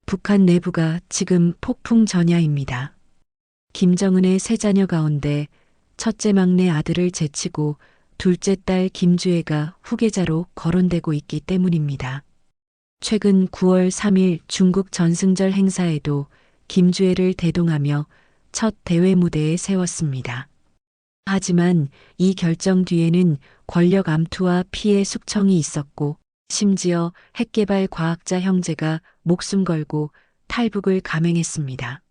북한 내부가 지금 폭풍 전야입니다. 김정은의 세 자녀 가운데 첫째 막내 아들을 제치고 둘째 딸 김주애가 후계자로 거론되고 있기 때문입니다. 최근 9월 3일 중국 전승절 행사에도 김주애를 대동하며 첫 대회 무대에 세웠습니다. 하지만 이 결정 뒤에는 권력 암투와 피해 숙청이 있었고 심지어 핵개발 과학자 형제가 목숨 걸고 탈북을 감행했습니다.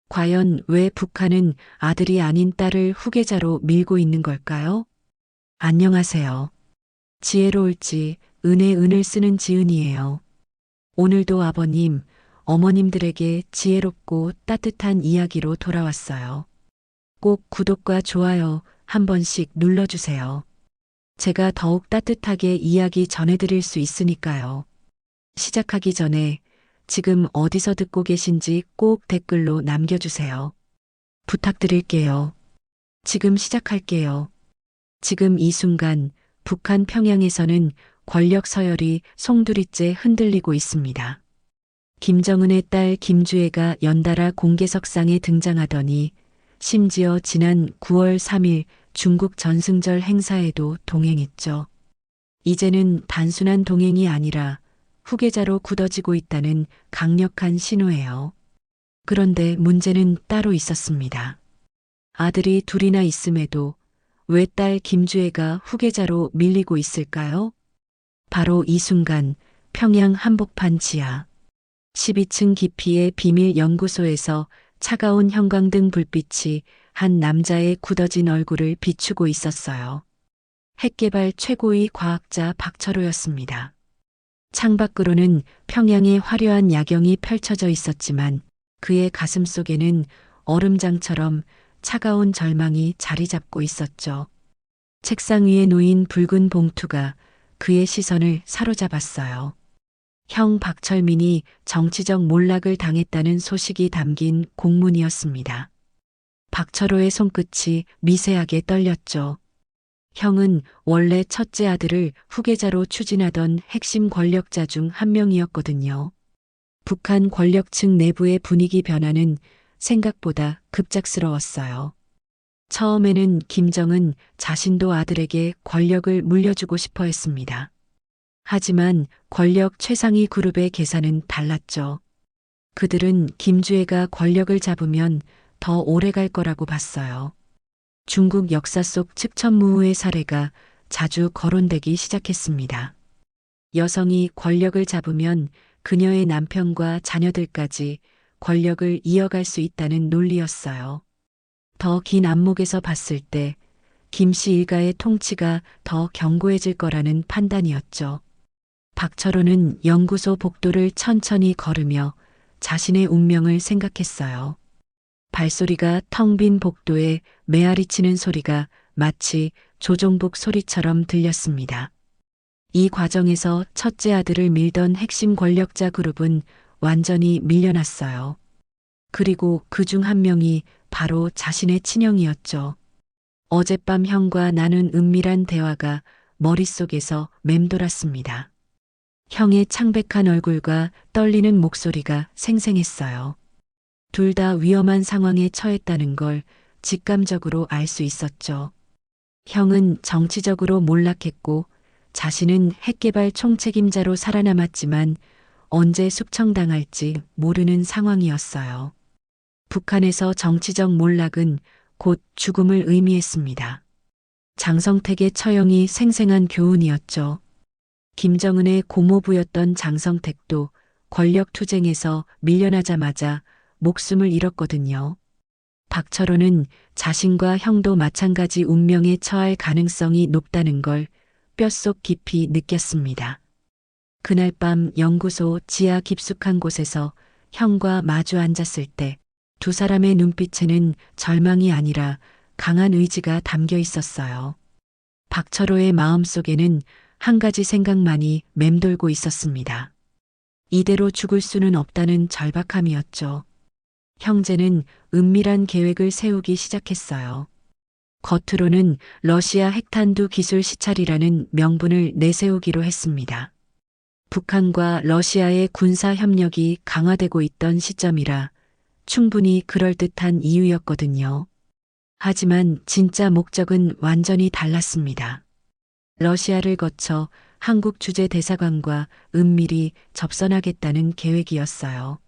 과연 왜 북한은 아들이 아닌 딸을 후계자로 밀고 있는 걸까요? 안녕하세요. 지혜로울지 은의 은을 쓰는 지은이에요. 오늘도 아버님, 어머님들에게 지혜롭고 따뜻한 이야기로 돌아왔어요. 꼭 구독과 좋아요 한 번씩 눌러주세요. 제가 더욱 따뜻하게 이야기 전해드릴 수 있으니까요. 시작하기 전에 지금 어디서 듣고 계신지 꼭 댓글로 남겨주세요. 부탁드릴게요. 지금 시작할게요. 지금 이 순간 북한 평양에서는 권력 서열이 송두리째 흔들리고 있습니다. 김정은의 딸 김주애가 연달아 공개석상에 등장하더니 심지어 지난 9월 3일 중국 전승절 행사에도 동행했죠. 이제는 단순한 동행이 아니라 후계자로 굳어지고 있다는 강력한 신호예요. 그런데 문제는 따로 있었습니다. 아들이 둘이나 있음에도 왜 딸 김주애가 후계자로 밀리고 있을까요? 바로 이 순간 평양 한복판 지하 12층 깊이의 비밀 연구소에서 차가운 형광등 불빛이 한 남자의 굳어진 얼굴을 비추고 있었어요. 핵개발 최고의 과학자 박철호였습니다. 창밖으로는 평양의 화려한 야경이 펼쳐져 있었지만 그의 가슴 속에는 얼음장처럼 차가운 절망이 자리 잡고 있었죠. 책상 위에 놓인 붉은 봉투가 그의 시선을 사로잡았어요. 형 박철민이 정치적 몰락을 당했다는 소식이 담긴 공문이었습니다. 박철호의 손끝이 미세하게 떨렸죠. 형은 원래 첫째 아들을 후계자로 추진하던 핵심 권력자 중 한 명이었거든요. 북한 권력층 내부의 분위기 변화는 생각보다 급작스러웠어요. 처음에는 김정은 자신도 아들에게 권력을 물려주고 싶어 했습니다. 하지만 권력 최상위 그룹의 계산은 달랐죠. 그들은 김주애가 권력을 잡으면 더 오래 갈 거라고 봤어요. 중국 역사 속 측천무후의 사례가 자주 거론되기 시작했습니다. 여성이 권력을 잡으면 그녀의 남편과 자녀들까지 권력을 이어갈 수 있다는 논리였어요. 더 긴 안목에서 봤을 때 김씨 일가의 통치가 더 견고해질 거라는 판단이었죠. 박철호는 연구소 복도를 천천히 걸으며 자신의 운명을 생각했어요. 발소리가 텅 빈 복도에 메아리치는 소리가 마치 조종북 소리처럼 들렸습니다. 이 과정에서 첫째 아들을 밀던 핵심 권력자 그룹은 완전히 밀려났어요. 그리고 그 중 한 명이 바로 자신의 친형이었죠. 어젯밤 형과 나눈 은밀한 대화가 머릿속에서 맴돌았습니다. 형의 창백한 얼굴과 떨리는 목소리가 생생했어요. 둘 다 위험한 상황에 처했다는 걸 직감적으로 알 수 있었죠. 형은 정치적으로 몰락했고 자신은 핵개발 총책임자로 살아남았지만 언제 숙청당할지 모르는 상황이었어요. 북한에서 정치적 몰락은 곧 죽음을 의미했습니다. 장성택의 처형이 생생한 교훈이었죠. 김정은의 고모부였던 장성택도 권력 투쟁에서 밀려나자마자 목숨을 잃었거든요. 박철호는 자신과 형도 마찬가지 운명에 처할 가능성이 높다는 걸 뼛속 깊이 느꼈습니다. 그날 밤 연구소 지하 깊숙한 곳에서 형과 마주 앉았을 때 두 사람의 눈빛에는 절망이 아니라 강한 의지가 담겨 있었어요. 박철호의 마음속에는 한 가지 생각만이 맴돌고 있었습니다. 이대로 죽을 수는 없다는 절박함이었죠. 형제는 은밀한 계획을 세우기 시작했어요. 겉으로는 러시아 핵탄두 기술 시찰이라는 명분을 내세우기로 했습니다. 북한과 러시아의 군사 협력이 강화되고 있던 시점이라 충분히 그럴듯한 이유였거든요. 하지만 진짜 목적은 완전히 달랐습니다. 러시아를 거쳐 한국 주재 대사관과 은밀히 접선하겠다는 계획이었어요.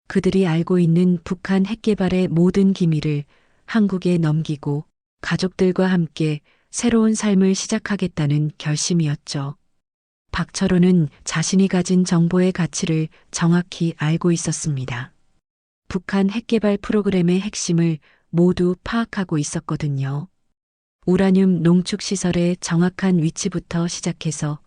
그들이 알고 있는 북한 핵 개발의 모든 기밀을 한국에 넘기고 가족들과 함께 새로운 삶을 시작하겠다는 결심이었죠. 박철호는 자신이 가진 정보의 가치를 정확히 알고 있었습니다. 북한 핵 개발 프로그램의 핵심을 모두 파악하고 있었거든요. 우라늄 농축 시설의 정확한 위치부터 시작해서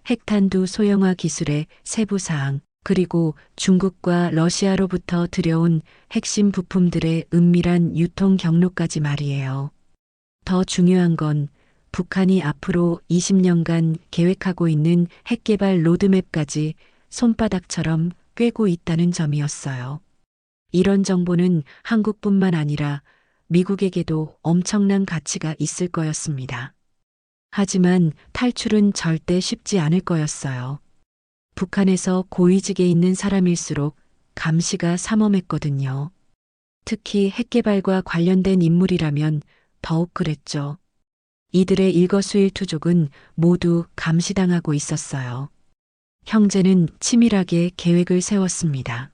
핵탄두 소형화 기술의 세부 사항, 그리고 중국과 러시아로부터 들여온 핵심 부품들의 은밀한 유통 경로까지 말이에요. 더 중요한 건 북한이 앞으로 20년간 계획하고 있는 핵 개발 로드맵까지 손바닥처럼 꿰고 있다는 점이었어요. 이런 정보는 한국뿐만 아니라 미국에게도 엄청난 가치가 있을 거였습니다. 하지만 탈출은 절대 쉽지 않을 거였어요. 북한에서 고위직에 있는 사람일수록 감시가 삼엄했거든요. 특히 핵개발과 관련된 인물이라면 더욱 그랬죠. 이들의 일거수일투족은 모두 감시당하고 있었어요. 형제는 치밀하게 계획을 세웠습니다.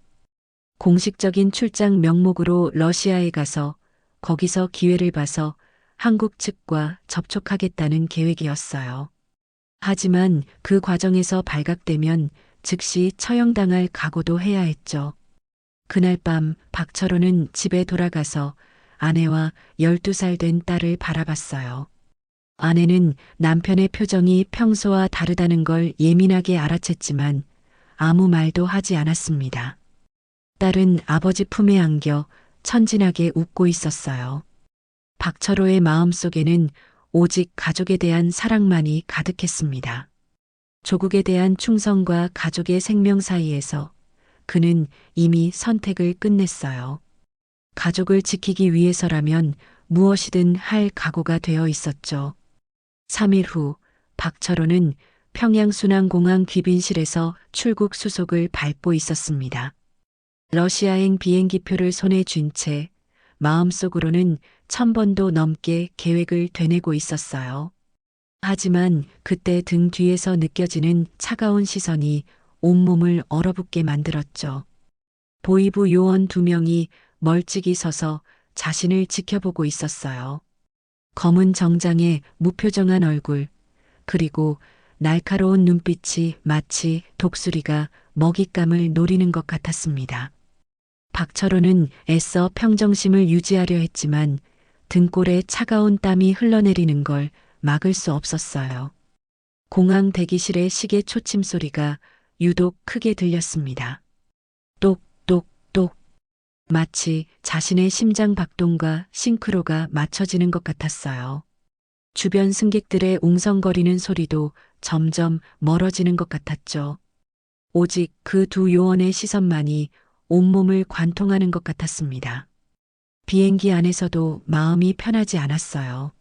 공식적인 출장 명목으로 러시아에 가서 거기서 기회를 봐서 한국 측과 접촉하겠다는 계획이었어요. 하지만 그 과정에서 발각되면 즉시 처형당할 각오도 해야 했죠. 그날 밤 박철호는 집에 돌아가서 아내와 12살 된 딸을 바라봤어요. 아내는 남편의 표정이 평소와 다르다는 걸 예민하게 알아챘지만 아무 말도 하지 않았습니다. 딸은 아버지 품에 안겨 천진하게 웃고 있었어요. 박철호의 마음속에는 오직 가족에 대한 사랑만이 가득했습니다. 조국에 대한 충성과 가족의 생명 사이에서 그는 이미 선택을 끝냈어요. 가족을 지키기 위해서라면 무엇이든 할 각오가 되어 있었죠. 3일 후 박철호는 평양순환공항 귀빈실에서 출국 수속을 밟고 있었습니다. 러시아행 비행기표를 손에 쥔 채 마음속으로는 1000번도 넘게 계획을 되뇌고 있었어요. 하지만 그때 등 뒤에서 느껴지는 차가운 시선이 온몸을 얼어붙게 만들었죠. 보이부 요원 2명이 멀찍이 서서 자신을 지켜보고 있었어요. 검은 정장에 무표정한 얼굴, 그리고 날카로운 눈빛이 마치 독수리가 먹잇감을 노리는 것 같았습니다. 박철호는 애써 평정심을 유지하려 했지만 등골에 차가운 땀이 흘러내리는 걸 막을 수 없었어요. 공항 대기실의 시계 초침 소리가 유독 크게 들렸습니다. 똑똑똑. 마치 자신의 심장 박동과 싱크로가 맞춰지는 것 같았어요. 주변 승객들의 웅성거리는 소리도 점점 멀어지는 것 같았죠. 오직 그 두 요원의 시선만이 온몸을 관통하는 것 같았습니다. 비행기 안에서도 마음이 편하지 않았어요.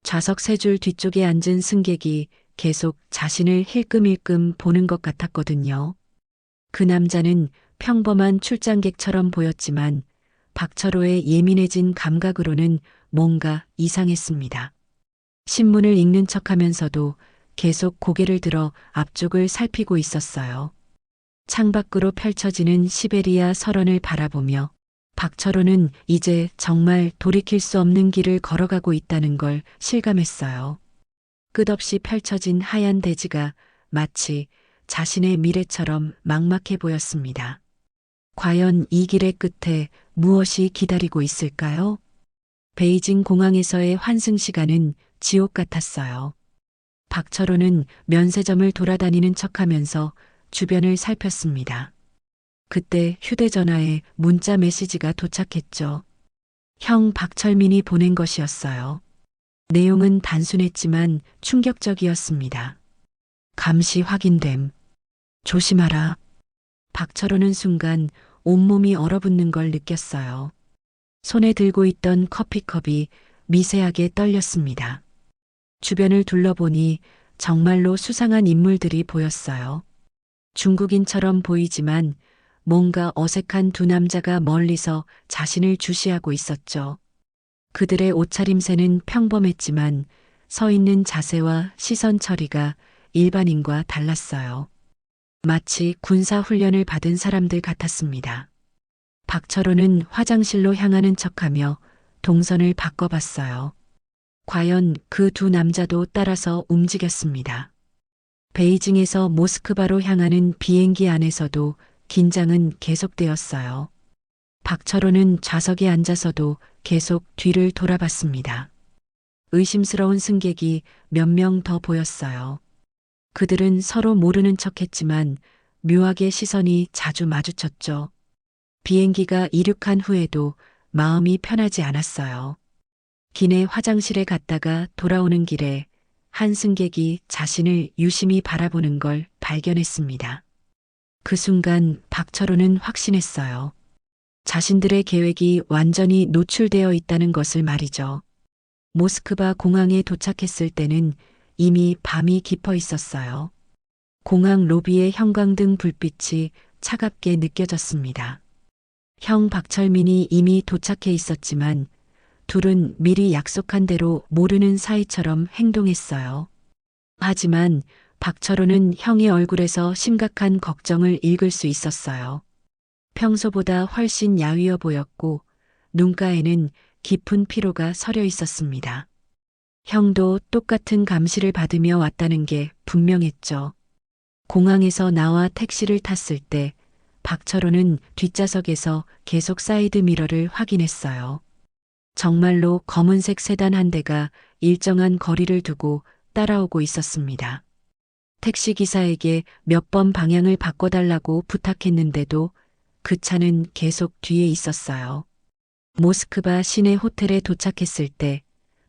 좌석 3줄 뒤쪽에 앉은 승객이 계속 자신을 힐끔힐끔 보는 것 같았거든요. 그 남자는 평범한 출장객처럼 보였지만 박철호의 예민해진 감각으로는 뭔가 이상했습니다. 신문을 읽는 척하면서도 계속 고개를 들어 앞쪽을 살피고 있었어요. 창밖으로 펼쳐지는 시베리아 설원을 바라보며 박철호는 이제 정말 돌이킬 수 없는 길을 걸어가고 있다는 걸 실감했어요. 끝없이 펼쳐진 하얀 대지가 마치 자신의 미래처럼 막막해 보였습니다. 과연 이 길의 끝에 무엇이 기다리고 있을까요? 베이징 공항에서의 환승 시간은 지옥 같았어요. 박철호는 면세점을 돌아다니는 척하면서 주변을 살폈습니다. 그때 휴대전화에 문자 메시지가 도착했죠. 형 박철민이 보낸 것이었어요. 내용은 단순했지만 충격적이었습니다. 감시 확인됨. 조심하라. 박철호는 순간 온몸이 얼어붙는 걸 느꼈어요. 손에 들고 있던 커피컵이 미세하게 떨렸습니다. 주변을 둘러보니 정말로 수상한 인물들이 보였어요. 중국인처럼 보이지만 뭔가 어색한 두 남자가 멀리서 자신을 주시하고 있었죠. 그들의 옷차림새는 평범했지만 서 있는 자세와 시선 처리가 일반인과 달랐어요. 마치 군사 훈련을 받은 사람들 같았습니다. 박철호는 화장실로 향하는 척하며 동선을 바꿔봤어요. 과연 그 두 남자도 따라서 움직였습니다. 베이징에서 모스크바로 향하는 비행기 안에서도 긴장은 계속되었어요. 박철호는 좌석에 앉아서도 계속 뒤를 돌아봤습니다. 의심스러운 승객이 몇 명 더 보였어요. 그들은 서로 모르는 척했지만 묘하게 시선이 자주 마주쳤죠. 비행기가 이륙한 후에도 마음이 편하지 않았어요. 기내 화장실에 갔다가 돌아오는 길에 한 승객이 자신을 유심히 바라보는 걸 발견했습니다. 그 순간 박철호는 확신했어요. 자신들의 계획이 완전히 노출되어 있다는 것을 말이죠. 모스크바 공항에 도착했을 때는 이미 밤이 깊어 있었어요. 공항 로비의 형광등 불빛이 차갑게 느껴졌습니다. 형 박철민이 이미 도착해 있었지만 둘은 미리 약속한 대로 모르는 사이처럼 행동했어요. 하지만 박철호는 형의 얼굴에서 심각한 걱정을 읽을 수 있었어요. 평소보다 훨씬 야위어 보였고 눈가에는 깊은 피로가 서려 있었습니다. 형도 똑같은 감시를 받으며 왔다는 게 분명했죠. 공항에서 나와 택시를 탔을 때 박철호는 뒷좌석에서 계속 사이드 미러를 확인했어요. 정말로 검은색 세단 한 대가 일정한 거리를 두고 따라오고 있었습니다. 택시기사에게 몇 번 방향을 바꿔달라고 부탁했는데도 그 차는 계속 뒤에 있었어요. 모스크바 시내 호텔에 도착했을 때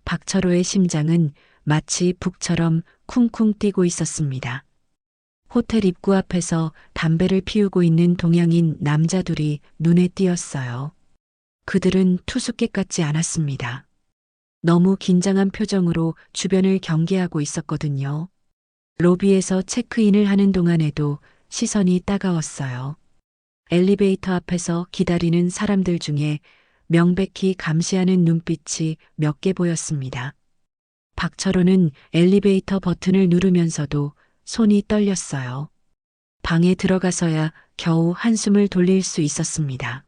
박철호의 심장은 마치 북처럼 쿵쿵 뛰고 있었습니다. 호텔 입구 앞에서 담배를 피우고 있는 동양인 남자 둘이 눈에 띄었어요. 그들은 투숙객 같지 않았습니다. 너무 긴장한 표정으로 주변을 경계하고 있었거든요. 로비에서 체크인을 하는 동안에도 시선이 따가웠어요. 엘리베이터 앞에서 기다리는 사람들 중에 명백히 감시하는 눈빛이 몇 개 보였습니다. 박철호는 엘리베이터 버튼을 누르면서도 손이 떨렸어요. 방에 들어가서야 겨우 한숨을 돌릴 수 있었습니다.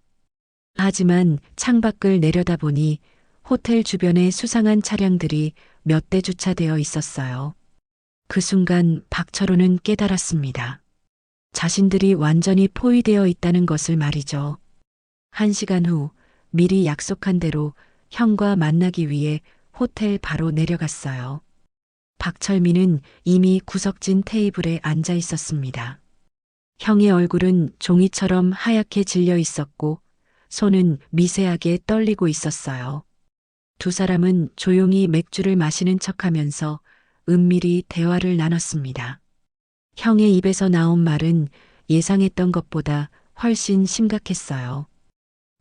하지만 창밖을 내려다보니 호텔 주변에 수상한 차량들이 몇 대 주차되어 있었어요. 그 순간 박철호는 깨달았습니다. 자신들이 완전히 포위되어 있다는 것을 말이죠. 1시간 후 미리 약속한 대로 형과 만나기 위해 호텔 바로 내려갔어요. 박철민은 이미 구석진 테이블에 앉아 있었습니다. 형의 얼굴은 종이처럼 하얗게 질려 있었고 손은 미세하게 떨리고 있었어요. 두 사람은 조용히 맥주를 마시는 척하면서 은밀히 대화를 나눴습니다. 형의 입에서 나온 말은 예상했던 것보다 훨씬 심각했어요.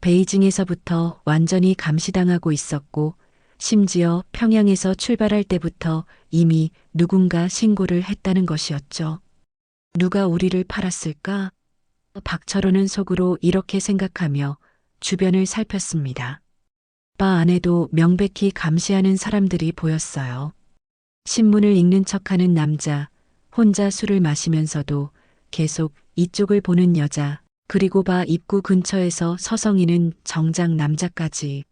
베이징에서부터 완전히 감시당하고 있었고 심지어 평양에서 출발할 때부터 이미 누군가 신고를 했다는 것이었죠. 누가 우리를 팔았을까? 박철호는 속으로 이렇게 생각하며 주변을 살폈습니다. 바 안에도 명백히 감시하는 사람들이 보였어요. 신문을 읽는 척하는 남자, 혼자 술을 마시면서도 계속 이쪽을 보는 여자, 그리고 바 입구 근처에서 서성이는 정장 남자까지.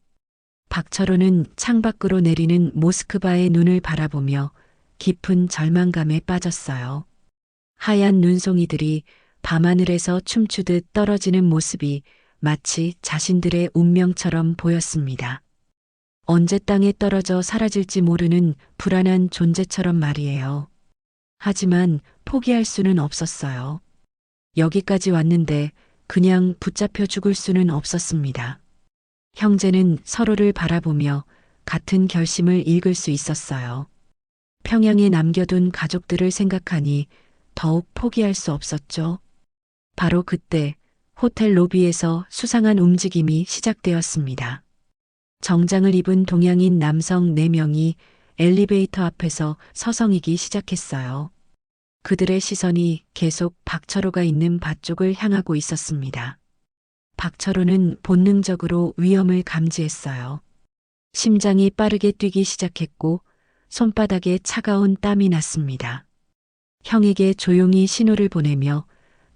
박철호는 창밖으로 내리는 모스크바의 눈을 바라보며 깊은 절망감에 빠졌어요. 하얀 눈송이들이 밤하늘에서 춤추듯 떨어지는 모습이 마치 자신들의 운명처럼 보였습니다. 언제 땅에 떨어져 사라질지 모르는 불안한 존재처럼 말이에요. 하지만 포기할 수는 없었어요. 여기까지 왔는데 그냥 붙잡혀 죽을 수는 없었습니다. 형제는 서로를 바라보며 같은 결심을 읽을 수 있었어요. 평양에 남겨둔 가족들을 생각하니 더욱 포기할 수 없었죠. 바로 그때 호텔 로비에서 수상한 움직임이 시작되었습니다. 정장을 입은 동양인 남성 4명이 엘리베이터 앞에서 서성이기 시작했어요. 그들의 시선이 계속 박철호가 있는 밭 쪽을 향하고 있었습니다. 박철호는 본능적으로 위험을 감지했어요. 심장이 빠르게 뛰기 시작했고 손바닥에 차가운 땀이 났습니다. 형에게 조용히 신호를 보내며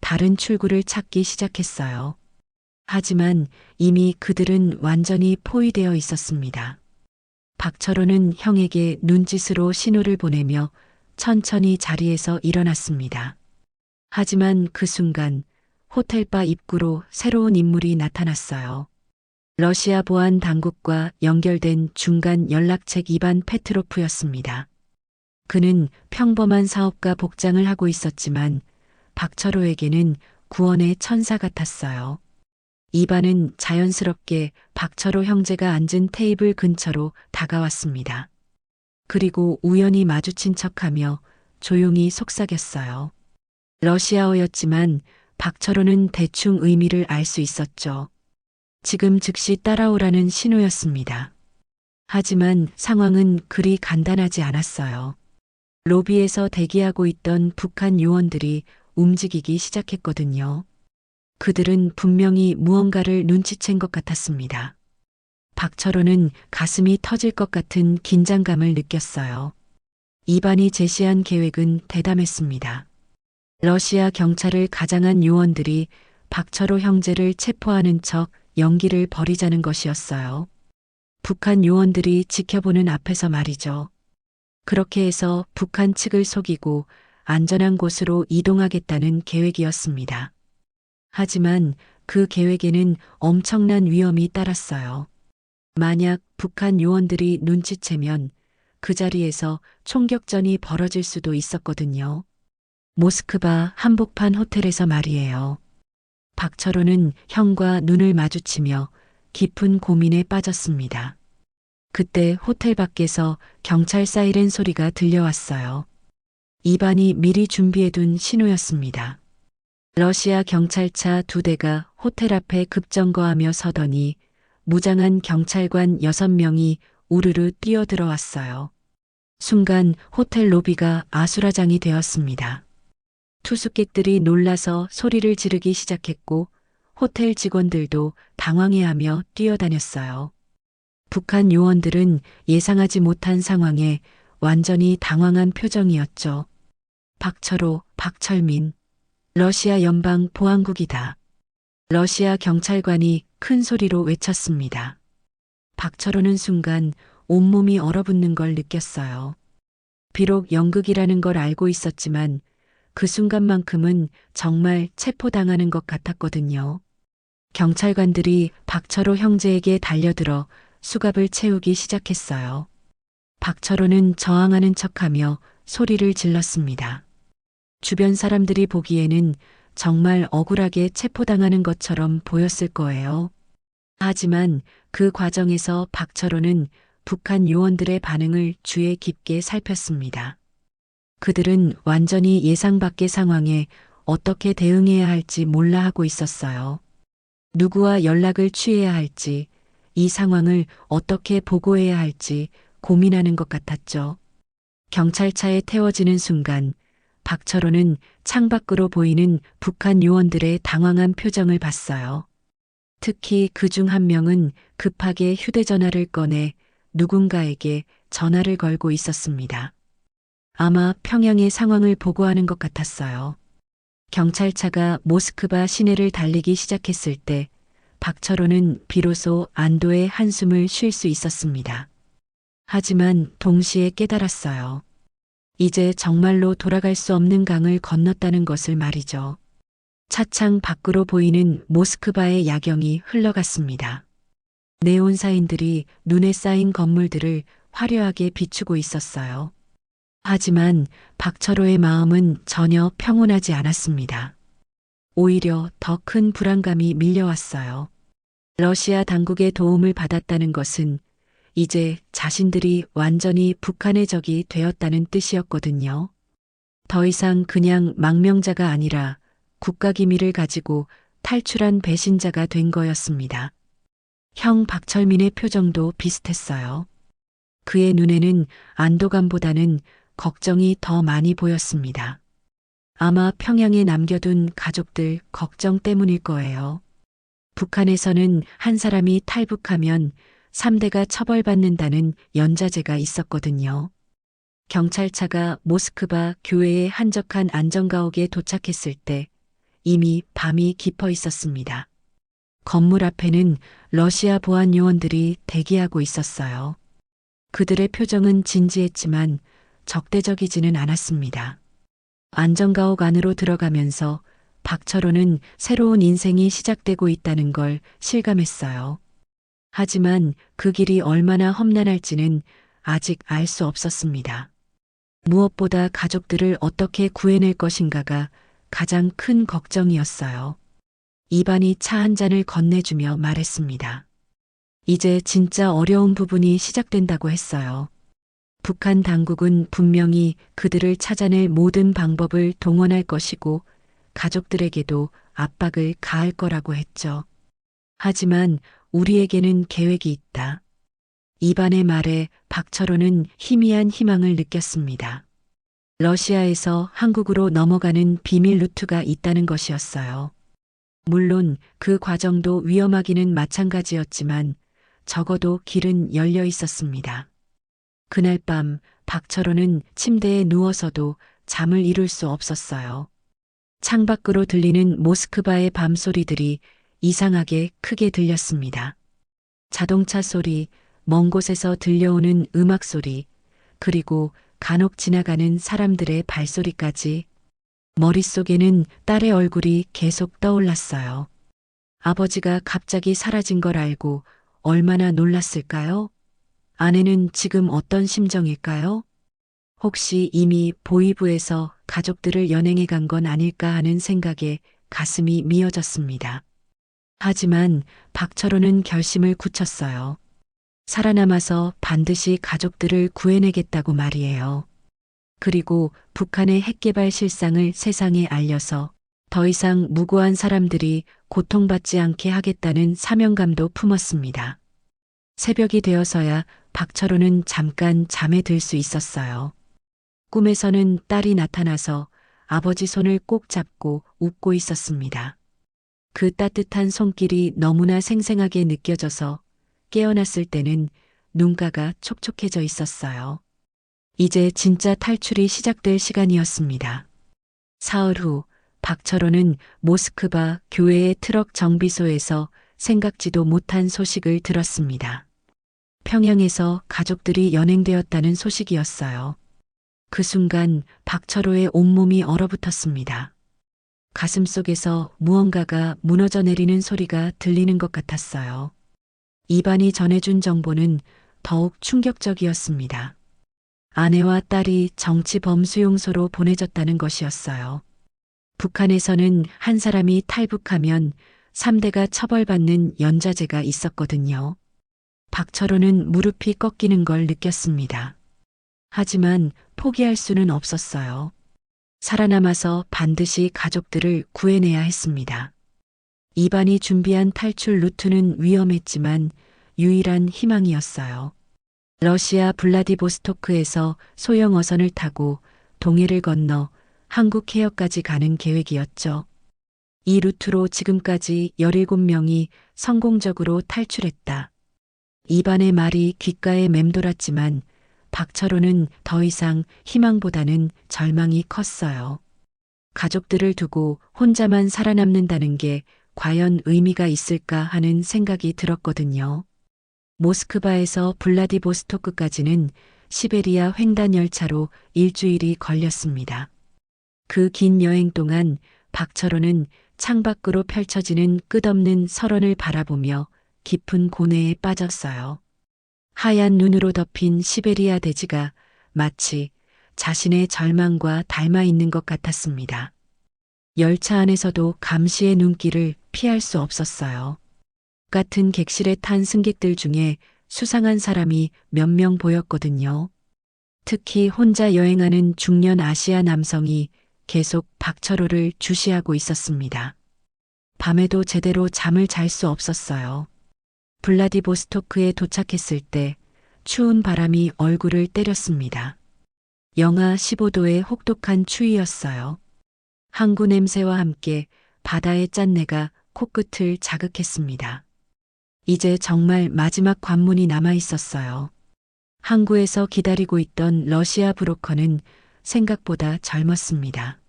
다른 출구를 찾기 시작했어요. 하지만 이미 그들은 완전히 포위되어 있었습니다. 박철호는 형에게 눈짓으로 신호를 보내며 천천히 자리에서 일어났습니다. 하지만 그 순간 호텔바 입구로 새로운 인물이 나타났어요. 러시아 보안 당국과 연결된 중간 연락책 이반 페트로프였습니다. 그는 평범한 사업가 복장을 하고 있었지만 박철호에게는 구원의 천사 같았어요. 이반은 자연스럽게 박철호 형제가 앉은 테이블 근처로 다가왔습니다. 그리고 우연히 마주친 척하며 조용히 속삭였어요. 러시아어였지만 박철호는 대충 의미를 알 수 있었죠. 지금 즉시 따라오라는 신호였습니다. 하지만 상황은 그리 간단하지 않았어요. 로비에서 대기하고 있던 북한 요원들이 움직이기 시작했거든요. 그들은 분명히 무언가를 눈치챈 것 같았습니다. 박철호는 가슴이 터질 것 같은 긴장감을 느꼈어요. 이반이 제시한 계획은 대담했습니다. 러시아 경찰을 가장한 요원들이 박철호 형제를 체포하는 척 연기를 벌이자는 것이었어요. 북한 요원들이 지켜보는 앞에서 말이죠. 그렇게 해서 북한 측을 속이고 안전한 곳으로 이동하겠다는 계획이었습니다. 하지만 그 계획에는 엄청난 위험이 따랐어요. 만약 북한 요원들이 눈치채면 그 자리에서 총격전이 벌어질 수도 있었거든요. 모스크바 한복판 호텔에서 말이에요. 박철호는 형과 눈을 마주치며 깊은 고민에 빠졌습니다. 그때 호텔 밖에서 경찰 사이렌 소리가 들려왔어요. 이반이 미리 준비해둔 신호였습니다. 러시아 경찰차 2대가 호텔 앞에 급정거하며 서더니 무장한 경찰관 6명이 우르르 뛰어들어왔어요. 순간 호텔 로비가 아수라장이 되었습니다. 투숙객들이 놀라서 소리를 지르기 시작했고 호텔 직원들도 당황해하며 뛰어다녔어요. 북한 요원들은 예상하지 못한 상황에 완전히 당황한 표정이었죠. 박철호, 박철민, 러시아 연방 보안국이다. 러시아 경찰관이 큰 소리로 외쳤습니다. 박철호는 순간 온몸이 얼어붙는 걸 느꼈어요. 비록 연극이라는 걸 알고 있었지만 그 순간만큼은 정말 체포당하는 것 같았거든요. 경찰관들이 박철호 형제에게 달려들어 수갑을 채우기 시작했어요. 박철호는 저항하는 척하며 소리를 질렀습니다. 주변 사람들이 보기에는 정말 억울하게 체포당하는 것처럼 보였을 거예요. 하지만 그 과정에서 박철호는 북한 요원들의 반응을 주의 깊게 살폈습니다. 그들은 완전히 예상 밖의 상황에 어떻게 대응해야 할지 몰라 하고 있었어요. 누구와 연락을 취해야 할지, 이 상황을 어떻게 보고해야 할지 고민하는 것 같았죠. 경찰차에 태워지는 순간 박철호는 창밖으로 보이는 북한 요원들의 당황한 표정을 봤어요. 특히 그 중 한 명은 급하게 휴대전화를 꺼내 누군가에게 전화를 걸고 있었습니다. 아마 평양의 상황을 보고하는 것 같았어요. 경찰차가 모스크바 시내를 달리기 시작했을 때 박철호는 비로소 안도의 한숨을 쉴 수 있었습니다. 하지만 동시에 깨달았어요. 이제 정말로 돌아갈 수 없는 강을 건넜다는 것을 말이죠. 차창 밖으로 보이는 모스크바의 야경이 흘러갔습니다. 네온 사인들이 눈에 쌓인 건물들을 화려하게 비추고 있었어요. 하지만 박철호의 마음은 전혀 평온하지 않았습니다. 오히려 더 큰 불안감이 밀려왔어요. 러시아 당국의 도움을 받았다는 것은 이제 자신들이 완전히 북한의 적이 되었다는 뜻이었거든요. 더 이상 그냥 망명자가 아니라 국가기밀을 가지고 탈출한 배신자가 된 거였습니다. 형 박철민의 표정도 비슷했어요. 그의 눈에는 안도감보다는 걱정이 더 많이 보였습니다. 아마 평양에 남겨둔 가족들 걱정 때문일 거예요. 북한에서는 한 사람이 탈북하면 3대가 처벌받는다는 연자제가 있었거든요. 경찰차가 모스크바 교회의 한적한 안전가옥에 도착했을 때 이미 밤이 깊어 있었습니다. 건물 앞에는 러시아 보안 요원들이 대기하고 있었어요. 그들의 표정은 진지했지만 적대적이지는 않았습니다. 안전가옥 안으로 들어가면서 박철호는 새로운 인생이 시작되고 있다는 걸 실감했어요. 하지만 그 길이 얼마나 험난할지는 아직 알 수 없었습니다. 무엇보다 가족들을 어떻게 구해낼 것인가가 가장 큰 걱정이었어요. 이반이 차 한 잔을 건네주며 말했습니다. 이제 진짜 어려운 부분이 시작된다고 했어요. 북한 당국은 분명히 그들을 찾아낼 모든 방법을 동원할 것이고 가족들에게도 압박을 가할 거라고 했죠. 하지만 우리에게는 계획이 있다. 이반의 말에 박철호는 희미한 희망을 느꼈습니다. 러시아에서 한국으로 넘어가는 비밀 루트가 있다는 것이었어요. 물론 그 과정도 위험하기는 마찬가지였지만 적어도 길은 열려 있었습니다. 그날 밤 박철호는 침대에 누워서도 잠을 이룰 수 없었어요. 창밖으로 들리는 모스크바의 밤소리들이 이상하게 크게 들렸습니다. 자동차 소리, 먼 곳에서 들려오는 음악 소리, 그리고 간혹 지나가는 사람들의 발소리까지 머릿속에는 딸의 얼굴이 계속 떠올랐어요. 아버지가 갑자기 사라진 걸 알고 얼마나 놀랐을까요? 아내는 지금 어떤 심정일까요? 혹시 이미 보이부에서 가족들을 연행해 간 건 아닐까 하는 생각에 가슴이 미어졌습니다. 하지만 박철호는 결심을 굳혔어요. 살아남아서 반드시 가족들을 구해내겠다고 말이에요. 그리고 북한의 핵개발 실상을 세상에 알려서 더 이상 무고한 사람들이 고통받지 않게 하겠다는 사명감도 품었습니다. 새벽이 되어서야 박철호는 잠깐 잠에 들 수 있었어요. 꿈에서는 딸이 나타나서 아버지 손을 꼭 잡고 웃고 있었습니다. 그 따뜻한 손길이 너무나 생생하게 느껴져서 깨어났을 때는 눈가가 촉촉해져 있었어요. 이제 진짜 탈출이 시작될 시간이었습니다. 사흘 후 박철호는 모스크바 교회의 트럭 정비소에서 생각지도 못한 소식을 들었습니다. 평양에서 가족들이 연행되었다는 소식이었어요. 그 순간 박철호의 온몸이 얼어붙었습니다. 가슴 속에서 무언가가 무너져 내리는 소리가 들리는 것 같았어요. 이반이 전해준 정보는 더욱 충격적이었습니다. 아내와 딸이 정치 범수용소로 보내졌다는 것이었어요. 북한에서는 한 사람이 탈북하면 3대가 처벌받는 연자제가 있었거든요. 박철호는 무릎이 꺾이는 걸 느꼈습니다. 하지만 포기할 수는 없었어요. 살아남아서 반드시 가족들을 구해내야 했습니다. 이반이 준비한 탈출 루트는 위험했지만 유일한 희망이었어요. 러시아 블라디보스토크에서 소형 어선을 타고 동해를 건너 한국 해역까지 가는 계획이었죠. 이 루트로 지금까지 17명이 성공적으로 탈출했다. 이반의 말이 귓가에 맴돌았지만 박철호는 더 이상 희망보다는 절망이 컸어요. 가족들을 두고 혼자만 살아남는다는 게 과연 의미가 있을까 하는 생각이 들었거든요. 모스크바에서 블라디보스토크까지는 시베리아 횡단 열차로 일주일이 걸렸습니다. 그 긴 여행 동안 박철호는 창밖으로 펼쳐지는 끝없는 설원을 바라보며 깊은 고뇌에 빠졌어요. 하얀 눈으로 덮인 시베리아 대지가 마치 자신의 절망과 닮아 있는 것 같았습니다. 열차 안에서도 감시의 눈길을 피할 수 없었어요. 같은 객실에 탄 승객들 중에 수상한 사람이 몇 명 보였거든요. 특히 혼자 여행하는 중년 아시아 남성이 계속 박철호를 주시하고 있었습니다. 밤에도 제대로 잠을 잘 수 없었어요. 블라디보스토크에 도착했을 때 추운 바람이 얼굴을 때렸습니다. 영하 15도의 혹독한 추위였어요. 항구 냄새와 함께 바다의 짠내가 코끝을 자극했습니다. 이제 정말 마지막 관문이 남아 있었어요. 항구에서 기다리고 있던 러시아 브로커는 생각보다 젊었습니다.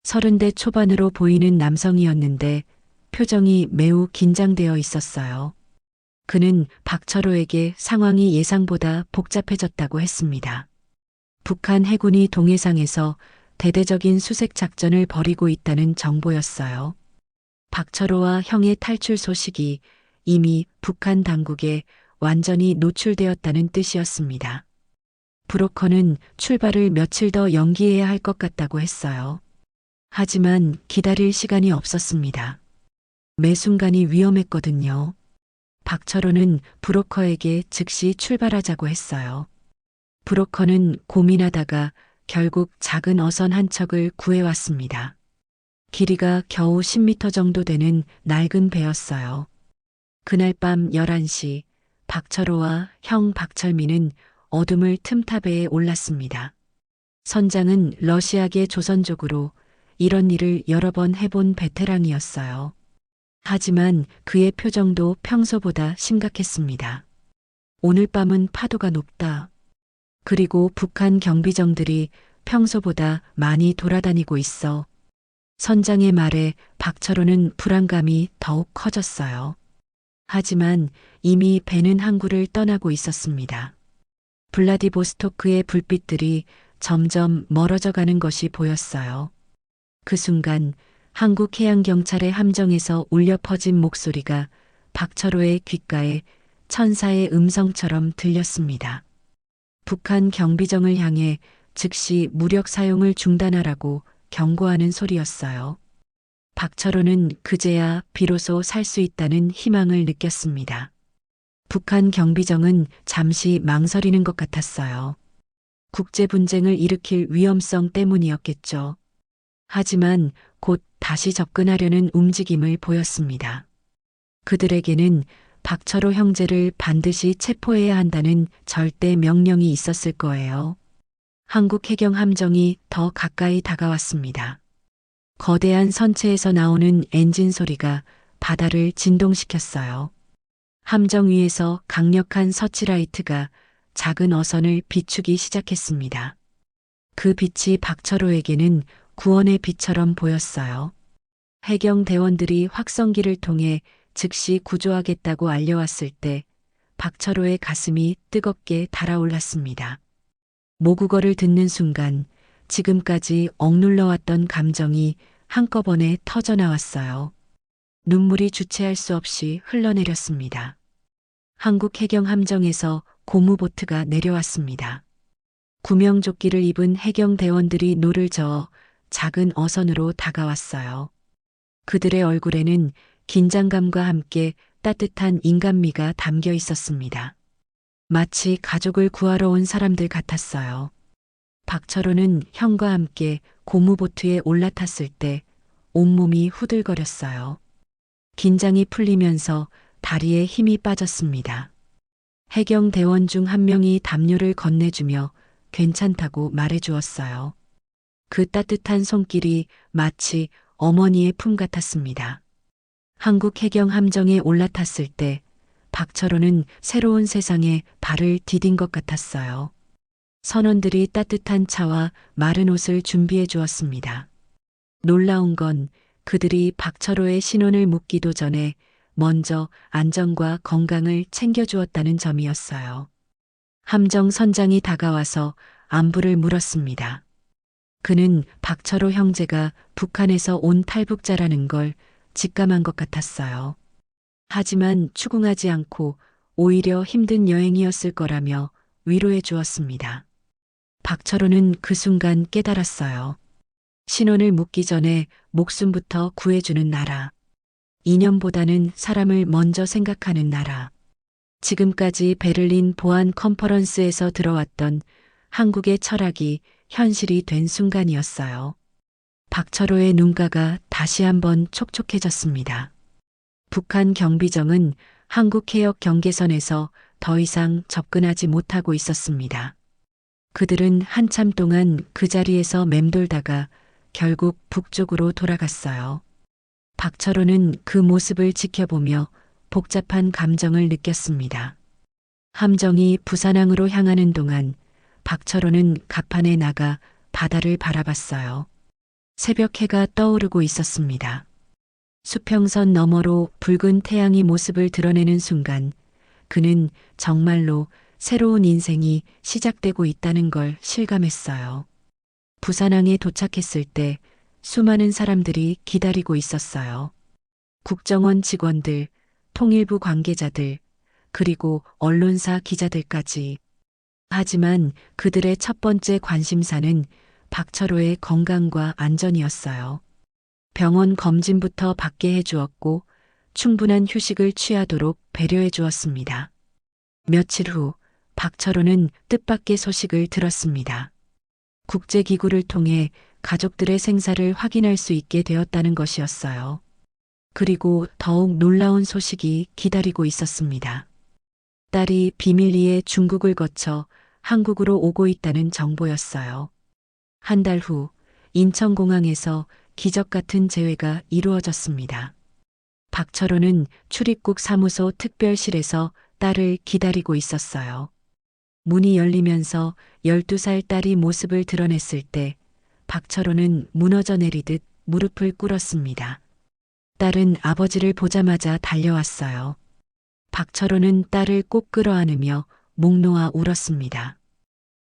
30대 초반으로 보이는 남성이었는데 표정이 매우 긴장되어 있었어요. 그는 박철호에게 상황이 예상보다 복잡해졌다고 했습니다. 북한 해군이 동해상에서 대대적인 수색 작전을 벌이고 있다는 정보였어요. 박철호와 형의 탈출 소식이 이미 북한 당국에 완전히 노출되었다는 뜻이었습니다. 브로커는 출발을 며칠 더 연기해야 할 것 같다고 했어요. 하지만 기다릴 시간이 없었습니다. 매 순간이 위험했거든요. 박철호는 브로커에게 즉시 출발하자고 했어요. 브로커는 고민하다가 결국 작은 어선 한 척을 구해왔습니다. 길이가 겨우 10m 정도 되는 낡은 배였어요. 그날 밤 11시 박철호와 형 박철민은 어둠을 틈타 배에 올랐습니다. 선장은 러시아계 조선족으로 이런 일을 여러 번 해본 베테랑이었어요. 하지만 그의 표정도 평소보다 심각했습니다. 오늘 밤은 파도가 높다. 그리고 북한 경비정들이 평소보다 많이 돌아다니고 있어. 선장의 말에 박철호는 불안감이 더욱 커졌어요. 하지만 이미 배는 항구를 떠나고 있었습니다. 블라디보스토크의 불빛들이 점점 멀어져 가는 것이 보였어요. 그 순간 한국해양경찰의 함정에서 울려 퍼진 목소리가 박철호의 귓가에 천사의 음성처럼 들렸습니다. 북한 경비정을 향해 즉시 무력 사용을 중단하라고 경고하는 소리였어요. 박철호는 그제야 비로소 살 수 있다는 희망을 느꼈습니다. 북한 경비정은 잠시 망설이는 것 같았어요. 국제 분쟁을 일으킬 위험성 때문이었겠죠. 하지만 곧 다시 접근하려는 움직임을 보였습니다. 그들에게는 박철호 형제를 반드시 체포해야 한다는 절대 명령이 있었을 거예요. 한국 해경 함정이 더 가까이 다가왔습니다. 거대한 선체에서 나오는 엔진 소리가 바다를 진동시켰어요. 함정 위에서 강력한 서치라이트가 작은 어선을 비추기 시작했습니다. 그 빛이 박철호에게는 구원의 빛처럼 보였어요. 해경 대원들이 확성기를 통해 즉시 구조하겠다고 알려왔을 때 박철호의 가슴이 뜨겁게 달아올랐습니다. 모국어를 듣는 순간 지금까지 억눌러왔던 감정이 한꺼번에 터져나왔어요. 눈물이 주체할 수 없이 흘러내렸습니다. 한국 해경 함정에서 고무보트가 내려왔습니다. 구명조끼를 입은 해경 대원들이 노를 저어 작은 어선으로 다가왔어요. 그들의 얼굴에는 긴장감과 함께 따뜻한 인간미가 담겨 있었습니다. 마치 가족을 구하러 온 사람들 같았어요. 박철호는 형과 함께 고무보트에 올라탔을 때 온몸이 후들거렸어요. 긴장이 풀리면서 다리에 힘이 빠졌습니다. 해경 대원 중 한 명이 담요를 건네주며 괜찮다고 말해주었어요. 그 따뜻한 손길이 마치 어머니의 품 같았습니다. 한국 해경 함정에 올라탔을 때 박철호는 새로운 세상에 발을 디딘 것 같았어요. 선원들이 따뜻한 차와 마른 옷을 준비해 주었습니다. 놀라운 건 그들이 박철호의 신원을 묻기도 전에 먼저 안전과 건강을 챙겨주었다는 점이었어요. 함정 선장이 다가와서 안부를 물었습니다. 그는 박철호 형제가 북한에서 온 탈북자라는 걸 직감한 것 같았어요. 하지만 추궁하지 않고 오히려 힘든 여행이었을 거라며 위로해 주었습니다. 박철호는 그 순간 깨달았어요. 신원을 묻기 전에 목숨부터 구해주는 나라. 이념보다는 사람을 먼저 생각하는 나라. 지금까지 베를린 보안 컨퍼런스에서 들어왔던 한국의 철학이 현실이 된 순간이었어요. 박철호의 눈가가 다시 한번 촉촉해졌습니다. 북한 경비정은 한국 해역 경계선에서 더 이상 접근하지 못하고 있었습니다. 그들은 한참 동안 그 자리에서 맴돌다가 결국 북쪽으로 돌아갔어요. 박철호는 그 모습을 지켜보며 복잡한 감정을 느꼈습니다. 함정이 부산항으로 향하는 동안 박철호는 갑판에 나가 바다를 바라봤어요. 새벽 해가 떠오르고 있었습니다. 수평선 너머로 붉은 태양이 모습을 드러내는 순간 그는 정말로 새로운 인생이 시작되고 있다는 걸 실감했어요. 부산항에 도착했을 때 수많은 사람들이 기다리고 있었어요. 국정원 직원들, 통일부 관계자들, 그리고 언론사 기자들까지. 하지만 그들의 첫 번째 관심사는 박철호의 건강과 안전이었어요. 병원 검진부터 받게 해주었고 충분한 휴식을 취하도록 배려해 주었습니다. 며칠 후 박철호는 뜻밖의 소식을 들었습니다. 국제기구를 통해 가족들의 생사를 확인할 수 있게 되었다는 것이었어요. 그리고 더욱 놀라운 소식이 기다리고 있었습니다. 딸이 비밀리에 중국을 거쳐 한국으로 오고 있다는 정보였어요. 한 달 후 인천공항에서 기적 같은 재회가 이루어졌습니다. 박철호는 출입국 사무소 특별실에서 딸을 기다리고 있었어요. 문이 열리면서 12살 딸이 모습을 드러냈을 때 박철호는 무너져 내리듯 무릎을 꿇었습니다. 딸은 아버지를 보자마자 달려왔어요. 박철호는 딸을 꼭 끌어안으며 목 놓아 울었습니다.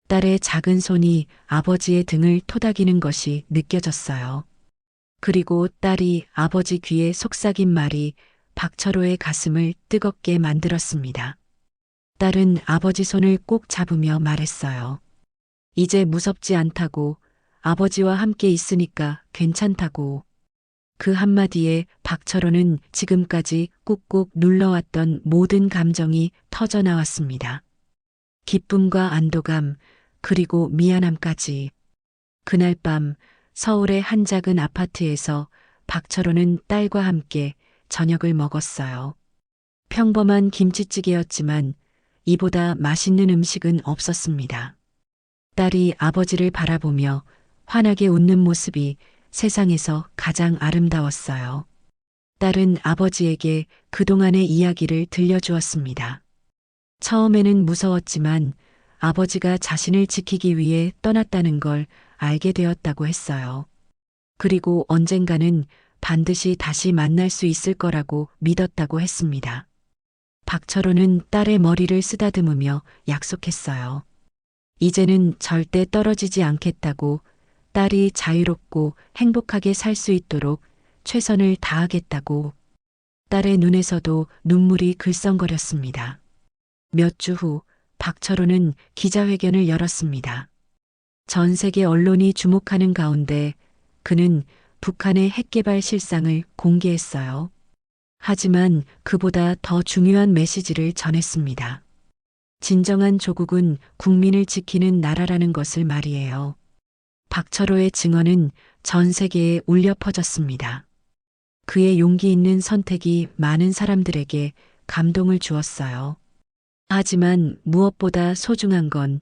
딸의 작은 손이 아버지의 등을 토닥이는 것이 느껴졌어요. 그리고 딸이 아버지 귀에 속삭인 말이 박철호의 가슴을 뜨겁게 만들었습니다. 딸은 아버지 손을 꼭 잡으며 말했어요. 이제 무섭지 않다고, 아버지와 함께 있으니까 괜찮다고. 그 한마디에 박철호는 지금까지 꾹꾹 눌러왔던 모든 감정이 터져 나왔습니다. 기쁨과 안도감, 그리고 미안함까지. 그날 밤 서울의 한 작은 아파트에서 박철호는 딸과 함께 저녁을 먹었어요. 평범한 김치찌개였지만 이보다 맛있는 음식은 없었습니다. 딸이 아버지를 바라보며 환하게 웃는 모습이 세상에서 가장 아름다웠어요. 딸은 아버지에게 그동안의 이야기를 들려주었습니다. 처음에는 무서웠지만 아버지가 자신을 지키기 위해 떠났다는 걸 알게 되었다고 했어요. 그리고 언젠가는 반드시 다시 만날 수 있을 거라고 믿었다고 했습니다. 박철호는 딸의 머리를 쓰다듬으며 약속했어요. 이제는 절대 떨어지지 않겠다고, 딸이 자유롭고 행복하게 살 수 있도록 최선을 다하겠다고. 딸의 눈에서도 눈물이 글썽거렸습니다. 몇 주 후 박철호는 기자회견을 열었습니다. 전 세계 언론이 주목하는 가운데 그는 북한의 핵개발 실상을 공개했어요. 하지만 그보다 더 중요한 메시지를 전했습니다. 진정한 조국은 국민을 지키는 나라라는 것을 말이에요. 박철호의 증언은 전 세계에 울려 퍼졌습니다. 그의 용기 있는 선택이 많은 사람들에게 감동을 주었어요. 하지만 무엇보다 소중한 건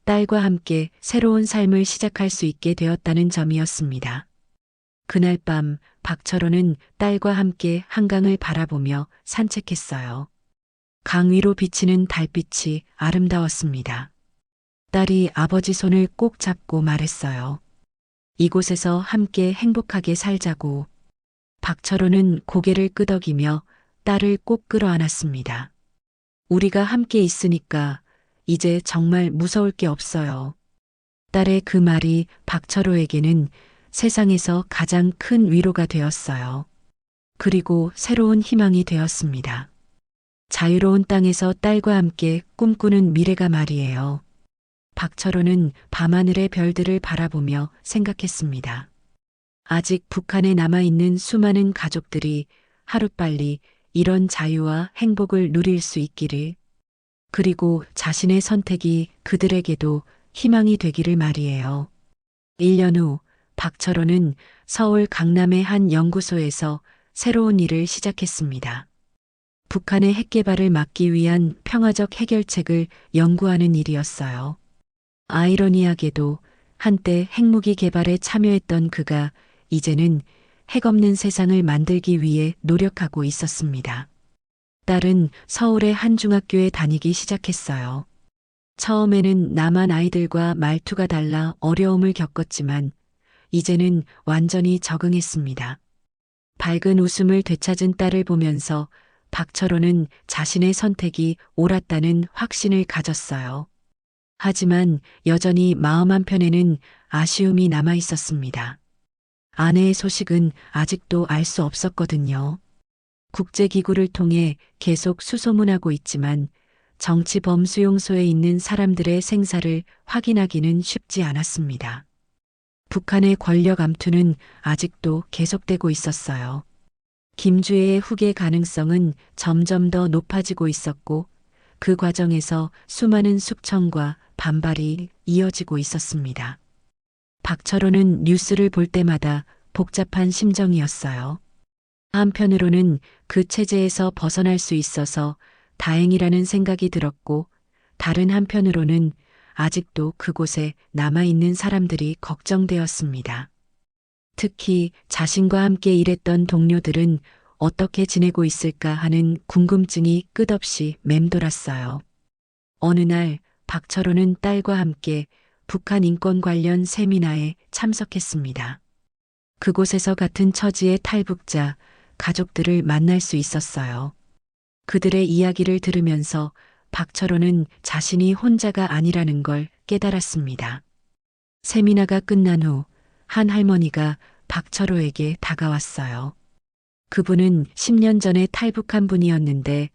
딸과 함께 새로운 삶을 시작할 수 있게 되었다는 점이었습니다. 그날 밤 박철호는 딸과 함께 한강을 바라보며 산책했어요. 강 위로 비치는 달빛이 아름다웠습니다. 딸이 아버지 손을 꼭 잡고 말했어요. 이곳에서 함께 행복하게 살자고. 박철호는 고개를 끄덕이며 딸을 꼭 끌어안았습니다. 우리가 함께 있으니까 이제 정말 무서울 게 없어요. 딸의 그 말이 박철호에게는 세상에서 가장 큰 위로가 되었어요. 그리고 새로운 희망이 되었습니다. 자유로운 땅에서 딸과 함께 꿈꾸는 미래가 말이에요. 박철호는 밤하늘의 별들을 바라보며 생각했습니다. 아직 북한에 남아있는 수많은 가족들이 하루빨리 이런 자유와 행복을 누릴 수 있기를, 그리고 자신의 선택이 그들에게도 희망이 되기를 말이에요. 1년 후 박철호는 서울 강남의 한 연구소에서 새로운 일을 시작했습니다. 북한의 핵개발을 막기 위한 평화적 해결책을 연구하는 일이었어요. 아이러니하게도 한때 핵무기 개발에 참여했던 그가 이제는 핵없는 세상을 만들기 위해 노력하고 있었습니다. 딸은 서울의 한 중학교에 다니기 시작했어요. 처음에는 남한 아이들과 말투가 달라 어려움을 겪었지만 이제는 완전히 적응했습니다. 밝은 웃음을 되찾은 딸을 보면서 박철호는 자신의 선택이 옳았다는 확신을 가졌어요. 하지만 여전히 마음 한편에는 아쉬움이 남아 있었습니다. 아내의 소식은 아직도 알 수 없었거든요. 국제기구를 통해 계속 수소문하고 있지만 정치범수용소에 있는 사람들의 생사를 확인하기는 쉽지 않았습니다. 북한의 권력 암투는 아직도 계속되고 있었어요. 김주애의 후계 가능성은 점점 더 높아지고 있었고 그 과정에서 수많은 숙청과 반발이 이어지고 있었습니다. 박철호는 뉴스를 볼 때마다 복잡한 심정이었어요. 한편으로는 그 체제에서 벗어날 수 있어서 다행이라는 생각이 들었고 다른 한편으로는 아직도 그곳에 남아있는 사람들이 걱정되었습니다. 특히 자신과 함께 일했던 동료들은 어떻게 지내고 있을까 하는 궁금증이 끝없이 맴돌았어요. 어느 날 박철호는 딸과 함께 북한 인권 관련 세미나에 참석했습니다. 그곳에서 같은 처지의 탈북자, 가족들을 만날 수 있었어요. 그들의 이야기를 들으면서 박철호는 자신이 혼자가 아니라는 걸 깨달았습니다. 세미나가 끝난 후 한 할머니가 박철호에게 다가왔어요. 그분은 10년 전에 탈북한 분이었는데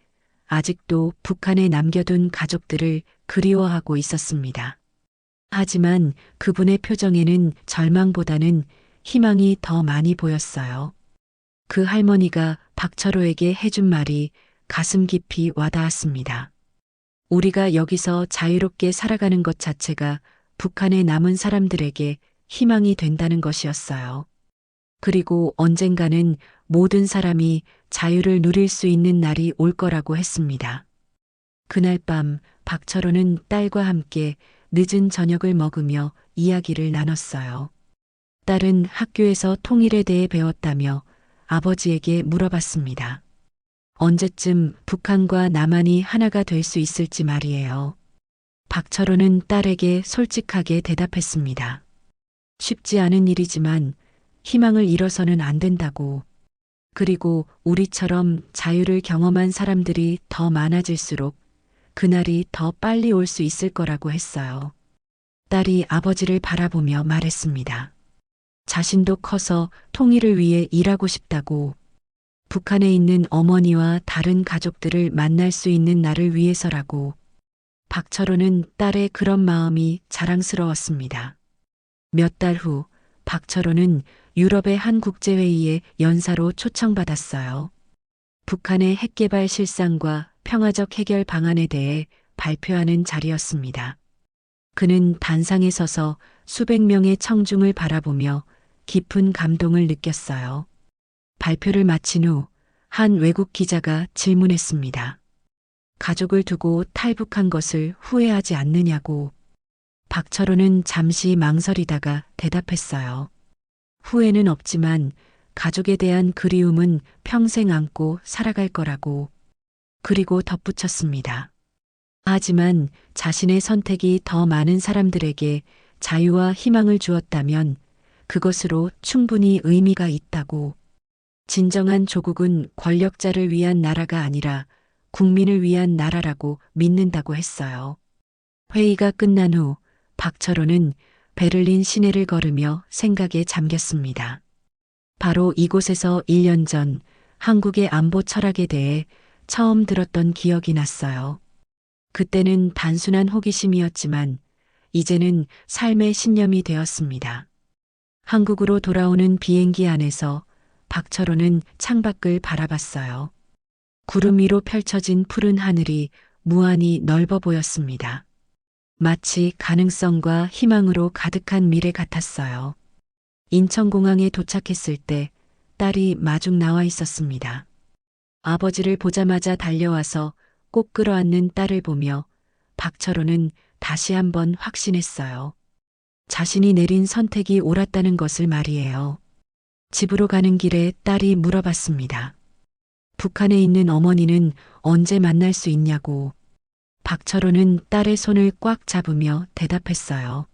아직도 북한에 남겨둔 가족들을 그리워하고 있었습니다. 하지만 그분의 표정에는 절망보다는 희망이 더 많이 보였어요. 그 할머니가 박철호에게 해준 말이 가슴 깊이 와닿았습니다. 우리가 여기서 자유롭게 살아가는 것 자체가 북한에 남은 사람들에게 희망이 된다는 것이었어요. 그리고 언젠가는 모든 사람이 자유를 누릴 수 있는 날이 올 거라고 했습니다. 그날 밤 박철호는 딸과 함께 늦은 저녁을 먹으며 이야기를 나눴어요. 딸은 학교에서 통일에 대해 배웠다며 아버지에게 물어봤습니다. 언제쯤 북한과 남한이 하나가 될 수 있을지 말이에요. 박철호는 딸에게 솔직하게 대답했습니다. 쉽지 않은 일이지만 희망을 잃어서는 안 된다고. 그리고 우리처럼 자유를 경험한 사람들이 더 많아질수록 그날이 더 빨리 올 수 있을 거라고 했어요. 딸이 아버지를 바라보며 말했습니다. 자신도 커서 통일을 위해 일하고 싶다고. 북한에 있는 어머니와 다른 가족들을 만날 수 있는 날을 위해서라고. 박철호는 딸의 그런 마음이 자랑스러웠습니다. 몇 달 후 박철호는 유럽의 한 국제회의에 연사로 초청받았어요. 북한의 핵개발 실상과 평화적 해결 방안에 대해 발표하는 자리였습니다. 그는 단상에 서서 수백 명의 청중을 바라보며 깊은 감동을 느꼈어요. 발표를 마친 후 한 외국 기자가 질문했습니다. 가족을 두고 탈북한 것을 후회하지 않느냐고. 박철호는 잠시 망설이다가 대답했어요. 후회는 없지만 가족에 대한 그리움은 평생 안고 살아갈 거라고. 그리고 덧붙였습니다. 하지만 자신의 선택이 더 많은 사람들에게 자유와 희망을 주었다면 그것으로 충분히 의미가 있다고. 진정한 조국은 권력자를 위한 나라가 아니라 국민을 위한 나라라고 믿는다고 했어요. 회의가 끝난 후 박철호는 베를린 시내를 걸으며 생각에 잠겼습니다. 바로 이곳에서 1년 전 한국의 안보 철학에 대해 처음 들었던 기억이 났어요. 그때는 단순한 호기심이었지만 이제는 삶의 신념이 되었습니다. 한국으로 돌아오는 비행기 안에서 박철호는 창밖을 바라봤어요. 구름 위로 펼쳐진 푸른 하늘이 무한히 넓어 보였습니다. 마치 가능성과 희망으로 가득한 미래 같았어요. 인천공항에 도착했을 때 딸이 마중 나와 있었습니다. 아버지를 보자마자 달려와서 꼭 끌어안는 딸을 보며 박철호는 다시 한번 확신했어요. 자신이 내린 선택이 옳았다는 것을 말이에요. 집으로 가는 길에 딸이 물어봤습니다. 북한에 있는 어머니는 언제 만날 수 있냐고. 박철호는 딸의 손을 꽉 잡으며 대답했어요.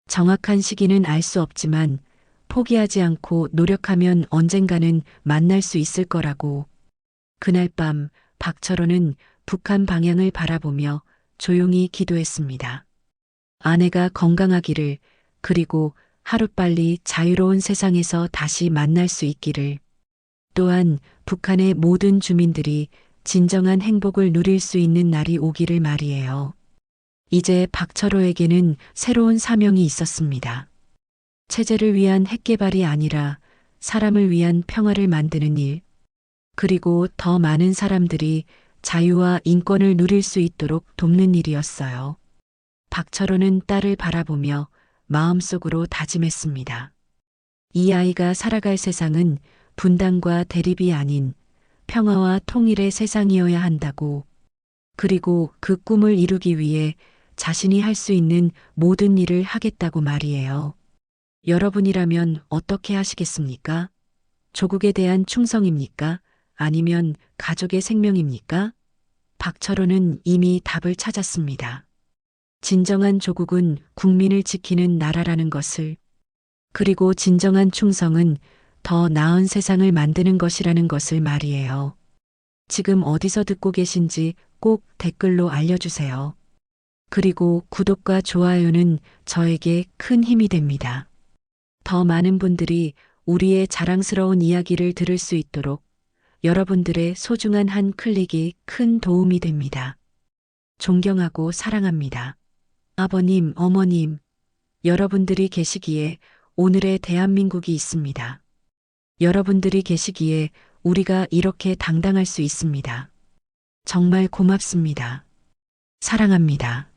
정확한 시기는 알 수 없지만 포기하지 않고 노력하면 언젠가는 만날 수 있을 거라고. 그날 밤 박철호는 북한 방향을 바라보며 조용히 기도했습니다. 아내가 건강하기를, 그리고 하루빨리 자유로운 세상에서 다시 만날 수 있기를, 또한 북한의 모든 주민들이 진정한 행복을 누릴 수 있는 날이 오기를 말이에요. 이제 박철호에게는 새로운 사명이 있었습니다. 체제를 위한 핵개발이 아니라 사람을 위한 평화를 만드는 일, 그리고 더 많은 사람들이 자유와 인권을 누릴 수 있도록 돕는 일이었어요. 박철호는 딸을 바라보며 마음속으로 다짐했습니다. 이 아이가 살아갈 세상은 분단과 대립이 아닌 평화와 통일의 세상이어야 한다고. 그리고 그 꿈을 이루기 위해 자신이 할 수 있는 모든 일을 하겠다고 말이에요. 여러분이라면 어떻게 하시겠습니까? 조국에 대한 충성입니까? 아니면 가족의 생명입니까? 박철호는 이미 답을 찾았습니다. 진정한 조국은 국민을 지키는 나라라는 것을, 그리고 진정한 충성은 더 나은 세상을 만드는 것이라는 것을 말이에요. 지금 어디서 듣고 계신지 꼭 댓글로 알려주세요. 그리고 구독과 좋아요는 저에게 큰 힘이 됩니다. 더 많은 분들이 우리의 자랑스러운 이야기를 들을 수 있도록 여러분들의 소중한 한 클릭이 큰 도움이 됩니다. 존경하고 사랑합니다. 아버님, 어머님, 여러분들이 계시기에 오늘의 대한민국이 있습니다. 여러분들이 계시기에 우리가 이렇게 당당할 수 있습니다. 정말 고맙습니다. 사랑합니다.